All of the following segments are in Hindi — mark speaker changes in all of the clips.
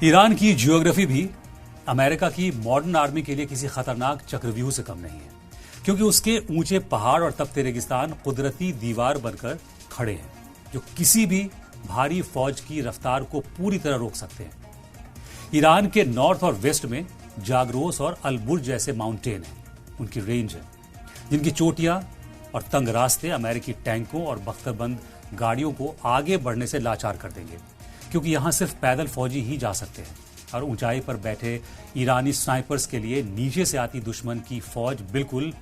Speaker 1: ईरान की जियोग्राफी भी अमेरिका की मॉडर्न आर्मी के लिए किसी खतरनाक चक्रव्यूह से कम नहीं है, क्योंकि उसके ऊंचे पहाड़ और तपते रेगिस्तान कुदरती दीवार बनकर खड़े हैं जो किसी भी भारी फौज की रफ्तार को पूरी तरह रोक सकते हैं। ईरान के नॉर्थ और वेस्ट में जागरोस और अलबुर्ज जैसे माउंटेन हैं, उनकी रेंज है, जिनकी चोटियां और तंग रास्ते अमेरिकी टैंकों और बख्तरबंद गाड़ियों को आगे बढ़ने से लाचार कर देंगे, क्योंकि यहां सिर्फ पैदल फौजी ही जा सकते हैं और ऊंचाई पर बैठे ईरानी स्नाइपर्स के लिए नीचे से आती दुश्मन की फौज बिल्कुल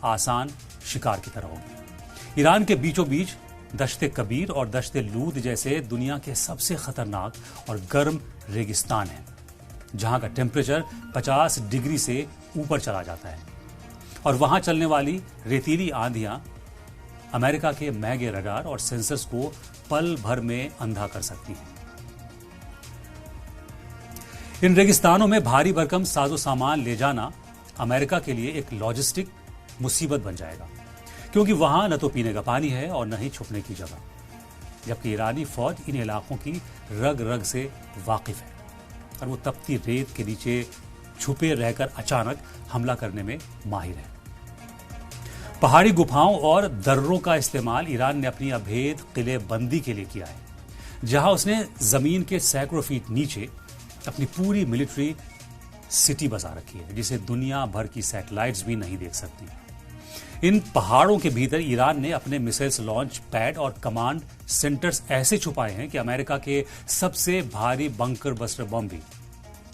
Speaker 1: आसान शिकार की तरह होगी। ईरान के बीचों बीच दश्ते कबीर और दश्ते लूद जैसे दुनिया के सबसे खतरनाक और गर्म रेगिस्तान हैं, जहां का टेम्परेचर 50 डिग्री से ऊपर चला जाता है और वहां चलने वाली रेतीली आंधियां अमेरिका के महंगे रडार और सेंसर्स को पल भर में अंधा कर सकती हैं। इन रेगिस्तानों में भारी भरकम साजो सामान ले जाना अमेरिका के लिए एक लॉजिस्टिक मुसीबत बन जाएगा, क्योंकि वहां न तो पीने का पानी है और न ही छुपने की जगह, जबकि ईरानी फौज इन इलाकों की रग रग से वाकिफ है और वो तपती रेत के नीचे छुपे रहकर अचानक हमला करने में माहिर है। पहाड़ी गुफाओं और दर्रों का इस्तेमाल ईरान ने अपनी अभेद किलेबंदी के लिए किया है, जहां उसने जमीन के सैकड़ों फीट नीचे अपनी पूरी मिलिट्री सिटी बसा रखी है, जिसे दुनिया भर की सैटेलाइट्स भी नहीं देख सकती। इन पहाड़ों के भीतर ईरान ने अपने मिसाइल्स लॉन्च पैड और कमांड सेंटर्स ऐसे छुपाए हैं कि अमेरिका के सबसे भारी बंकर बस्टर बम भी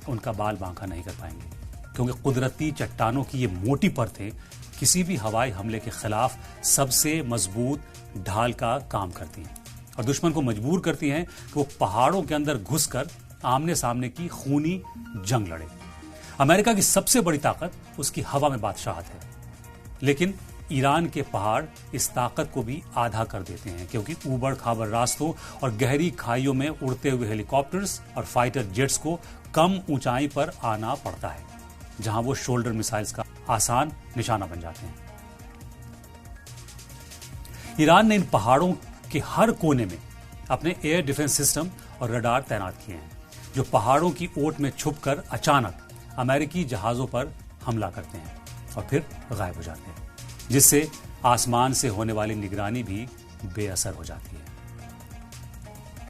Speaker 1: उनका बाल बांका नहीं कर पाएंगे, क्योंकि कुदरती चट्टानों की ये मोटी परतें किसी भी हवाई हमले के खिलाफ सबसे मजबूत ढाल का काम करती हैं और दुश्मन को मजबूर करती हैं कि वो पहाड़ों के अंदर घुसकर आमने सामने की खूनी जंग लड़े। अमेरिका की सबसे बड़ी ताकत उसकी हवा में बादशाहत है, लेकिन ईरान के पहाड़ इस ताकत को भी आधा कर देते हैं, क्योंकि ऊबड़ खाबड़ रास्तों और गहरी खाइयों में उड़ते हुए हेलीकॉप्टर्स और फाइटर जेट्स को कम ऊंचाई पर आना पड़ता है, जहां वो शोल्डर मिसाइल्स का आसान निशाना बन जाते हैं। ईरान ने इन पहाड़ों के हर कोने में अपने एयर डिफेंस सिस्टम और रडार तैनात किए हैं, जो पहाड़ों की ओट में छुपकर अचानक अमेरिकी जहाजों पर हमला करते हैं और फिर गायब हो जाते हैं, जिससे आसमान से होने वाली निगरानी भी बेअसर हो जाती है।